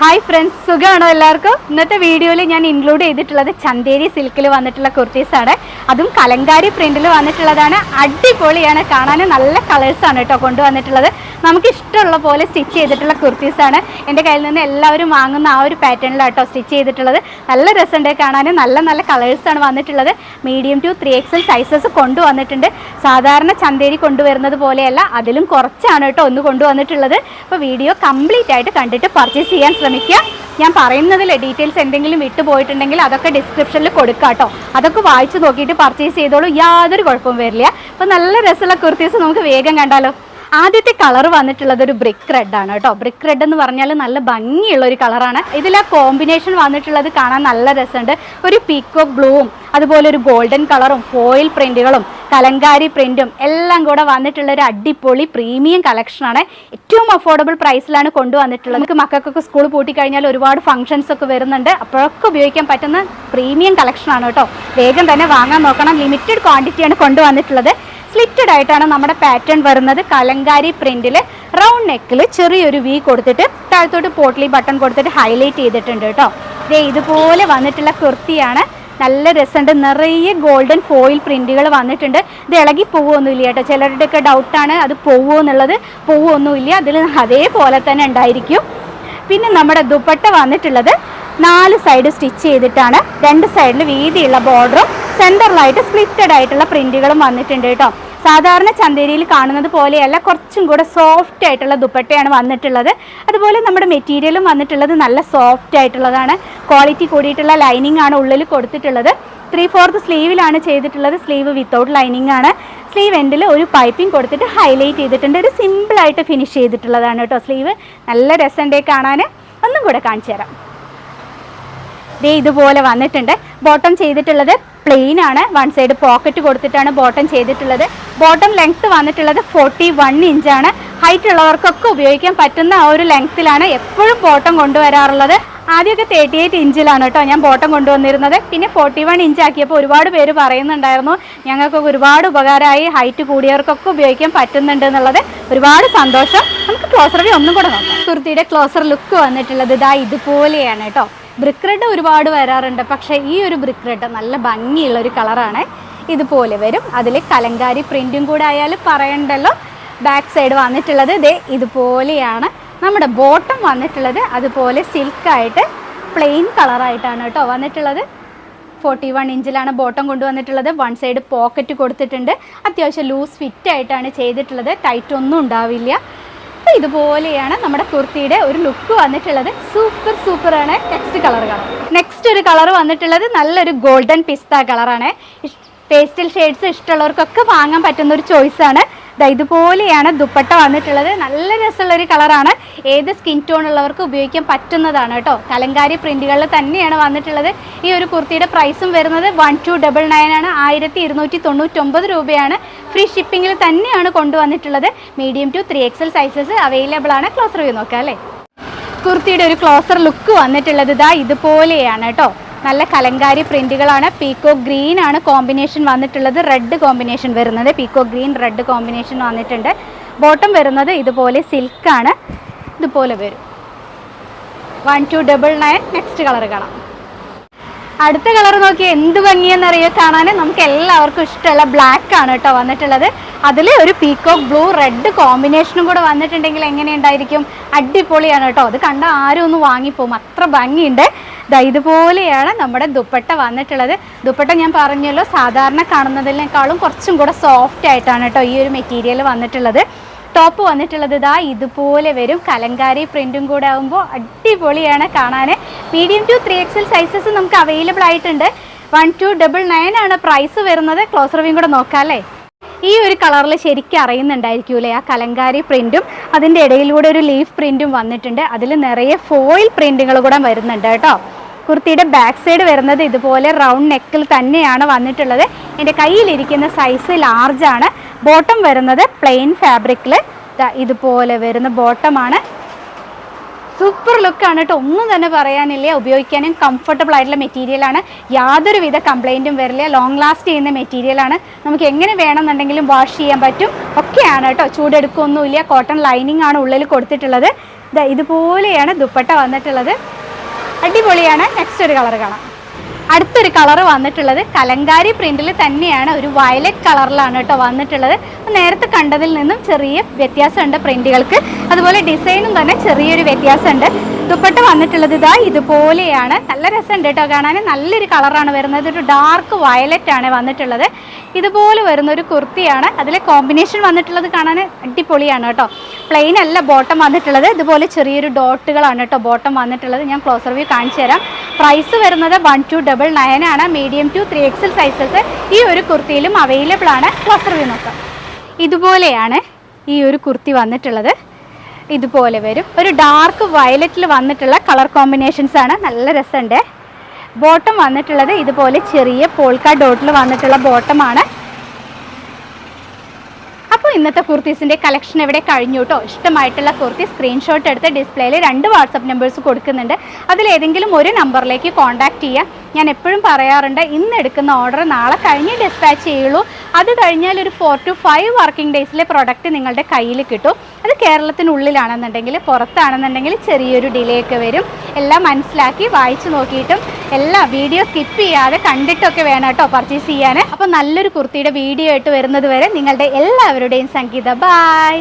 Hi friends, സുഖമാണോ എല്ലാവർക്കും? ഇന്നത്തെ വീഡിയോയിൽ ഞാൻ ഇൻക്ലൂഡ് ചെയ്തിട്ടുള്ളത് ചന്തേരി സിൽക്കിൽ വന്നിട്ടുള്ള കുർത്തീസാണ്. അതും കലങ്കാരി പ്രിന്റിൽ വന്നിട്ടുള്ളതാണ്. അടിപൊളിയാണ്, കാണാൻ നല്ല കളേഴ്സാണ് കേട്ടോ കൊണ്ടുവന്നിട്ടുള്ളത്. നമുക്ക് ഇഷ്ടമുള്ള പോലെ സ്റ്റിച്ച് ചെയ്തിട്ടുള്ള കുർത്തീസാണ്. എൻ്റെ കയ്യിൽ നിന്ന് എല്ലാവരും വാങ്ങുന്ന ആ ഒരു പാറ്റേണിലാട്ടോ സ്റ്റിച്ച് ചെയ്തിട്ടുള്ളത്. നല്ല രസമുണ്ട് കാണാൻ, നല്ല നല്ല കളേഴ്സാണ് വന്നിട്ടുള്ളത്. മീഡിയം ടു 3XL സൈസസ് കൊണ്ടുവന്നിട്ടുണ്ട്. സാധാരണ ചന്തേരി കൊണ്ടുവരുന്നത് പോലെയല്ല, അതിലും കുറച്ചാണ് കേട്ടോ ഒന്ന് കൊണ്ടുവന്നിട്ടുള്ളത്. അപ്പോൾ വീഡിയോ കംപ്ലീറ്റ് ആയിട്ട് കണ്ടിട്ട് പർച്ചേസ് ചെയ്യാൻ ശ്രമിക്കുക. ഞാൻ പറയുന്നതിൽ ഡീറ്റെയിൽസ് എന്തെങ്കിലും വിട്ടുപോയിട്ടുണ്ടെങ്കിൽ അതൊക്കെ ഡിസ്ക്രിപ്ഷനിൽ കൊടുക്കാം കേട്ടോ. അതൊക്കെ വായിച്ച് നോക്കിയിട്ട് പർച്ചേസ് ചെയ്തോളൂ, യാതൊരു കുഴപ്പവും വരില്ല. അപ്പോൾ നല്ല രസമുള്ള കുർത്തീസ് നമുക്ക് വേഗം കണ്ടാലോ. ആദ്യത്തെ കളർ വന്നിട്ടുള്ളത് ഒരു ബ്രിക്ക് റെഡ് ആണ് കേട്ടോ. ബ്രിക്ക് റെഡ് എന്ന് പറഞ്ഞാൽ നല്ല ഭംഗിയുള്ള ഒരു കളറാണ്. ഇതിൽ ആ കോമ്പിനേഷൻ വന്നിട്ടുള്ളത് കാണാൻ നല്ല രസമുണ്ട്. ഒരു പീക്കോക്ക് ബ്ലൂവും അതുപോലെ ഒരു ഗോൾഡൻ കളറും ഫോയിൽ പ്രിന്റുകളും കലങ്കാരി പ്രിന്റും എല്ലാം കൂടെ വന്നിട്ടുള്ള ഒരു അടിപൊളി പ്രീമിയം കളക്ഷനാണ്. ഏറ്റവും അഫോർഡബിൾ പ്രൈസിലാണ് കൊണ്ടുവന്നിട്ടുള്ളത്. നമുക്ക് മക്കൾക്കൊക്കെ സ്കൂൾ പൂട്ടി കഴിഞ്ഞാൽ ഒരുപാട് ഫംഗ്ഷൻസ് ഒക്കെ വരുന്നുണ്ട്. അപ്പോഴൊക്കെ ഉപയോഗിക്കാൻ പറ്റുന്ന പ്രീമിയം കളക്ഷനാണ് കേട്ടോ. വേഗം തന്നെ വാങ്ങാൻ നോക്കണം. ലിമിറ്റഡ് ക്വാണ്ടിറ്റിയാണ് കൊണ്ടുവന്നിട്ടുള്ളത്. സ്ലിറ്റഡ് ആയിട്ടാണ് നമ്മുടെ പാറ്റേൺ വരുന്നത്. കലങ്കാരി പ്രിന്റിൽ റൗണ്ട് നെക്കിൽ ചെറിയൊരു വി കൊടുത്തിട്ട് താഴത്തോട്ട് പോട്ട്ലി ബട്ടൺ കൊടുത്തിട്ട് ഹൈലൈറ്റ് ചെയ്തിട്ടുണ്ട് കേട്ടോ. ഇതുപോലെ വന്നിട്ടുള്ള കുർത്തിയാണ്. നല്ല രസമുണ്ട്. നിറയെ ഗോൾഡൻ ഫോയിൽ പ്രിന്റുകൾ വന്നിട്ടുണ്ട്. ഇത് ഇളകി പോവുമൊന്നുമില്ല കേട്ടോ. ചിലരുടെയൊക്കെ ഡൗട്ടാണ് അത് പോവുമോ എന്നുള്ളത്. പോവുമൊന്നുമില്ല, അതിൽ അതേപോലെ തന്നെ ഉണ്ടായിരിക്കും. പിന്നെ നമ്മുടെ ദുപ്പട്ട വന്നിട്ടുള്ളത് 4 സൈഡ് സ്റ്റിച്ച് ചെയ്തിട്ടാണ്. 2 സൈഡിൽ വീതിയുള്ള ബോർഡറും സെൻറ്ററിലായിട്ട് സ്പ്ലിറ്റഡ് ആയിട്ടുള്ള പ്രിന്റുകളും വന്നിട്ടുണ്ട് കേട്ടോ. സാധാരണ ചന്തേരിയിൽ കാണുന്നത് പോലെയല്ല, കുറച്ചും കൂടെ സോഫ്റ്റ് ആയിട്ടുള്ള ദുപ്പട്ടയാണ് വന്നിട്ടുള്ളത്. അതുപോലെ നമ്മുടെ മെറ്റീരിയലും വന്നിട്ടുള്ളത് നല്ല സോഫ്റ്റ് ആയിട്ടുള്ളതാണ്. ക്വാളിറ്റി കൂടിയിട്ടുള്ള ലൈനിങ് ആണ് ഉള്ളിൽ കൊടുത്തിട്ടുള്ളത്. 3/4 സ്ലീവിലാണ് ചെയ്തിട്ടുള്ളത്. സ്ലീവ് വിത്തൗട്ട് ലൈനിങ് ആണ്. സ്ലീവ് എൻഡിൽ ഒരു പൈപ്പിംഗ് കൊടുത്തിട്ട് ഹൈലൈറ്റ് ചെയ്തിട്ടുണ്ട്. ഒരു സിമ്പിളായിട്ട് ഫിനിഷ് ചെയ്തിട്ടുള്ളതാണ് കേട്ടോ. സ്ലീവ് നല്ല രസമുണ്ട് കാണാൻ. ഒന്നും കൂടെ കാണിച്ചു തരാം. ഇതുപോലെ വന്നിട്ടുണ്ട്. ബോട്ടം ചെയ്തിട്ടുള്ളത് പ്ലെയിൻ ആണ്. 1 സൈഡ് പോക്കറ്റ് കൊടുത്തിട്ടാണ് ബോട്ടം ചെയ്തിട്ടുള്ളത്. ബോട്ടം ലെങ്ത്ത് വന്നിട്ടുള്ളത് 41 ഇഞ്ചാണ്. ഹൈറ്റ് ഉള്ളവർക്കൊക്കെ ഉപയോഗിക്കാൻ പറ്റുന്ന ആ ഒരു ലെങ്ത്തിലാണ് എപ്പോഴും ബോട്ടം കൊണ്ടുവരാറുള്ളത്. ആദ്യമൊക്കെ 38 ഇഞ്ചിലാണ് കേട്ടോ ഞാൻ ബോട്ടം കൊണ്ടുവന്നിരുന്നത്. പിന്നെ 41 ഇഞ്ച് ആക്കിയപ്പോൾ ഒരുപാട് പേര് പറയുന്നുണ്ടായിരുന്നു ഞങ്ങൾക്കൊക്കെ ഒരുപാട് ഉപകാരമായി, ഹൈറ്റ് കൂടിയവർക്കൊക്കെ ഉപയോഗിക്കാൻ പറ്റുന്നുണ്ട് എന്നുള്ളത്. ഒരുപാട് സന്തോഷം. നമുക്ക് ക്ലോസർ വ്യൂ ഒന്നും കൂടെ നോക്കാം. കുർത്തിയുടെ ക്ലോസർ ലുക്ക് വന്നിട്ടുള്ളത് ഇതുപോലെയാണ് കേട്ടോ. ബ്രിക്ക് റെഡ് ഒരുപാട് വരാറുണ്ട്, പക്ഷേ ഈ ഒരു ബ്രിക്ക് റെഡ് നല്ല ഭംഗിയുള്ള ഒരു കളറാണ്. ഇതുപോലെ വരും. അതിൽ കലങ്കാരി പ്രിന്റും കൂടെ ആയാലും പറയണ്ടല്ലോ. ബാക്ക് സൈഡ് വന്നിട്ടുള്ളത് ഇതുപോലെയാണ്. നമ്മുടെ ബോട്ടം വന്നിട്ടുള്ളത് അതുപോലെ സിൽക്കായിട്ട് പ്ലെയിൻ കളറായിട്ടാണ് കേട്ടോ വന്നിട്ടുള്ളത്. 41 ഇഞ്ചിലാണ് ബോട്ടം കൊണ്ടുവന്നിട്ടുള്ളത്. 1 സൈഡ് പോക്കറ്റ് കൊടുത്തിട്ടുണ്ട്. അത്യാവശ്യം ലൂസ് ഫിറ്റ് ആയിട്ടാണ് ചെയ്തിട്ടുള്ളത്. ടൈറ്റ് ഒന്നും ഉണ്ടാവില്ല. അപ്പോൾ ഇതുപോലെയാണ് നമ്മുടെ കുർത്തിയുടെ ഒരു ലുക്ക് വന്നിട്ടുള്ളത്. സൂപ്പറാണ്. നെക്സ്റ്റ് ഒരു കളർ വന്നിട്ടുള്ളത് നല്ലൊരു ഗോൾഡൻ പിസ്ത കളറാണ്. പേസ്റ്റൽ ഷെയ്ഡ്സ് ഇഷ്ടമുള്ളവർക്കൊക്കെ വാങ്ങാൻ പറ്റുന്ന ഒരു ചോയ്സാണ്. ഇതുപോലെയാണ് ദുപ്പട്ട വന്നിട്ടുള്ളത്. നല്ല രസമുള്ളൊരു കളറാണ്. ഏത് സ്കിൻ ടോൺ ഉള്ളവർക്ക് ഉപയോഗിക്കാൻ പറ്റുന്നതാണ് കേട്ടോ. കലങ്കാരി പ്രിന്റുകളിൽ തന്നെയാണ് വന്നിട്ടുള്ളത്. ഈ ഒരു കുർത്തിയുടെ പ്രൈസും വരുന്നത് 1299 ആണ്. 1299 രൂപയാണ്. ഫ്രീ ഷിപ്പിങ്ങിൽ തന്നെയാണ് കൊണ്ടുവന്നിട്ടുള്ളത്. Medium to 3XL sizes available ആണ്. ക്ലോസർ വ്യൂ നോക്കാം അല്ലേ. കുർത്തിയുടെ ഒരു ക്ലോസർ ലുക്ക് വന്നിട്ടുള്ളത് ഇതുപോലെയാണ് കേട്ടോ. നല്ല കലങ്കാരി പ്രിന്റുകളാണ്. പീക്കോക്ക് ഗ്രീൻ ആണ് കോമ്പിനേഷൻ വന്നിട്ടുള്ളത്. റെഡ് കോമ്പിനേഷൻ വരുന്നത്. പീക്കോക്ക് ഗ്രീൻ റെഡ് കോമ്പിനേഷൻ വന്നിട്ടുണ്ട്. ബോട്ടം വരുന്നത് ഇതുപോലെ സിൽക്കാണ്. ഇതുപോലെ വരും. 1299. നെക്സ്റ്റ് കളർ കാണാം. അടുത്ത കളർ നോക്കിയാൽ എന്ത് ഭംഗിയെന്നറിയോ കാണാൻ. നമുക്ക് എല്ലാവർക്കും ഇഷ്ടമുള്ള ബ്ലാക്ക് ആണ് കേട്ടോ വന്നിട്ടുള്ളത്. അതിൽ ഒരു പീക്കോക്ക് ബ്ലൂ റെഡ് കോമ്പിനേഷനും കൂടെ വന്നിട്ടുണ്ടെങ്കിൽ എങ്ങനെയുണ്ടായിരിക്കും? അടിപൊളിയാണ് കേട്ടോ. അത് കണ്ട ആരും ഒന്ന് വാങ്ങിപ്പോവും, അത്ര ഭംഗിയുണ്ട്. ഇതുപോലെയാണ് നമ്മുടെ ദുപ്പട്ട വന്നിട്ടുള്ളത്. ദുപ്പട്ട ഞാൻ പറഞ്ഞല്ലോ, സാധാരണ കാണുന്നതിനേക്കാളും കുറച്ചും കൂടെ സോഫ്റ്റ് ആയിട്ടാണ് കേട്ടോ ഈ ഒരു മെറ്റീരിയൽ വന്നിട്ടുള്ളത്. ടോപ്പ് വന്നിട്ടുള്ളത് ഇതുപോലെ വരും. കലങ്കാരി പ്രിന്റും കൂടെ ആകുമ്പോൾ അടിപൊളിയാണ് കാണാൻ. മീഡിയം ടു 3XL സൈസസ് നമുക്ക് അവൈലബിൾ ആയിട്ടുണ്ട്. 1299 ആണ് പ്രൈസ് വരുന്നത്. ക്ലോസർ വ്യൂ കൂടെ നോക്കാം അല്ലേ. ഈ ഒരു കളറിൽ ശരിക്കും അറിയുന്നുണ്ടായിരിക്കൂലേ ആ കലങ്കാരി പ്രിന്റും അതിൻ്റെ ഇടയിലൂടെ ഒരു ലീഫ് പ്രിന്റും വന്നിട്ടുണ്ട്. അതിൽ നിറയെ ഫോയിൽ പ്രിന്റുകൾ കൂടെ വരുന്നുണ്ട് കേട്ടോ. കുർത്തിയുടെ ബാക്ക് സൈഡ് വരുന്നത് ഇതുപോലെ റൗണ്ട് നെക്കിൽ തന്നെയാണ് വന്നിട്ടുള്ളത്. എൻ്റെ കയ്യിലിരിക്കുന്ന സൈസ് ലാർജാണ്. ബോട്ടം വരുന്നത് പ്ലെയിൻ ഫാബ്രിക്കിൽ ഇതുപോലെ വരുന്ന ബോട്ടമാണ്. സൂപ്പർ ലുക്കാണ് കേട്ടോ. ഒന്നും തന്നെ പറയാനില്ല. ഉപയോഗിക്കാനും കംഫർട്ടബിൾ ആയിട്ടുള്ള മെറ്റീരിയലാണ്. യാതൊരുവിധ കംപ്ലൈൻറ്റും വരില്ല. ലോങ് ലാസ്റ്റ് ചെയ്യുന്ന മെറ്റീരിയലാണ്. നമുക്ക് എങ്ങനെ വേണമെന്നുണ്ടെങ്കിലും വാഷ് ചെയ്യാൻ പറ്റും. ഒക്കെയാണ് കേട്ടോ. ചൂടെടുക്കൊന്നുമില്ല. കോട്ടൺ ലൈനിങ് ആണ് ഉള്ളിൽ കൊടുത്തിട്ടുള്ളത്. ഇതുപോലെയാണ് ദുപ്പട്ട വന്നിട്ടുള്ളത്. അടിപൊളിയാണ്. നെക്സ്റ്റ് ഒരു കളർ കാണാം. അടുത്തൊരു കളർ വന്നിട്ടുള്ളത് കലങ്കാരി പ്രിന്റിൽ തന്നെയാണ്, ഒരു വയലറ്റ് കളറിലാണ് കേട്ടോ വന്നിട്ടുള്ളത്. നേരത്തെ കണ്ടതിൽ നിന്നും ചെറിയ വ്യത്യാസമുണ്ട് പ്രിന്റുകൾക്ക്, അതുപോലെ ഡിസൈനും തന്നെ ചെറിയൊരു വ്യത്യാസമുണ്ട്. ദുപ്പട്ട വന്നിട്ടുള്ളത് ഇതുപോലെയാണ്. നല്ല രസമുണ്ട് കേട്ടോ കാണാൻ. നല്ലൊരു കളറാണ് വരുന്നത്. ഒരു ഡാർക്ക് വയലറ്റ് ആണ് വന്നിട്ടുള്ളത്. ഇതുപോലെ വരുന്നൊരു കുർത്തിയാണ്. അതിലെ കോമ്പിനേഷൻ വന്നിട്ടുള്ളത് കാണാൻ അടിപൊളിയാണ് കേട്ടോ. പ്ലെയിൻ അല്ല ബോട്ടം വന്നിട്ടുള്ളത്. ഇതുപോലെ ചെറിയൊരു ഡോട്ടുകളാണ് കേട്ടോ ബോട്ടം വന്നിട്ടുള്ളത്. ഞാൻ ക്ലോസർ വ്യൂ കാണിച്ചു തരാം. പ്രൈസ് വരുന്നത് 1299 ആണ്. മീഡിയം ടു 3XL സൈസസ് ഈ ഒരു കുർത്തിയിലും അവൈലബിൾ ആണ്. ക്ലോസർ വ്യൂ നോക്കാം. ഇതുപോലെയാണ് ഈ ഒരു കുർത്തി വന്നിട്ടുള്ളത്. ഇതുപോലെ വരും. ഒരു ഡാർക്ക് വയലറ്റിൽ വന്നിട്ടുള്ള കളർ കോമ്പിനേഷൻസ് ആണ്. നല്ല രസമുണ്ട്. ബോട്ടം വന്നിട്ടുള്ളത് ഇതുപോലെ ചെറിയ പോൾക്ക ഡോട്ടിൽ വന്നിട്ടുള്ള ബോട്ടമാണ്. അപ്പോൾ ഇന്നത്തെ കുർത്തീസിൻ്റെ കളക്ഷൻ ഇവിടെ കഴിഞ്ഞു കേട്ടോ. ഇഷ്ടമായിട്ടുള്ള കുർത്തി സ്ക്രീൻഷോട്ട് എടുത്ത് ഡിസ്പ്ലേയിൽ 2 വാട്സപ്പ് നമ്പേഴ്സ് കൊടുക്കുന്നുണ്ട്. അതിലേതെങ്കിലും ഒരു നമ്പറിലേക്ക് കോൺടാക്റ്റ് ചെയ്യുക. ഞാൻ എപ്പോഴും പറയാറുണ്ട്, ഇന്ന് എടുക്കുന്ന ഓർഡർ നാളെ കഴിഞ്ഞ് ഡിസ്പാച്ച് ചെയ്യുള്ളൂ. അത് കഴിഞ്ഞാൽ ഒരു 4 to 5 വർക്കിംഗ് ഡേയ്സിലെ പ്രൊഡക്റ്റ് നിങ്ങളുടെ കയ്യിൽ കിട്ടും. അത് കേരളത്തിനുള്ളിലാണെന്നുണ്ടെങ്കിൽ, പുറത്താണെന്നുണ്ടെങ്കിൽ ചെറിയൊരു ഡിലേ ഒക്കെ വരും. എല്ലാം മനസ്സിലാക്കി വായിച്ചു നോക്കിയിട്ടും എല്ലാ വീഡിയോ സ്കിപ്പ് ചെയ്യാതെ കണ്ടിട്ടൊക്കെ വേണം കേട്ടോ പർച്ചേസ് ചെയ്യാൻ. അപ്പോൾ നല്ലൊരു കുർത്തിയുടെ വീഡിയോ ആയിട്ട് വരുന്നത് വരെ നിങ്ങളുടെ എല്ലാവരുടെയും സംഗീത ബൈ.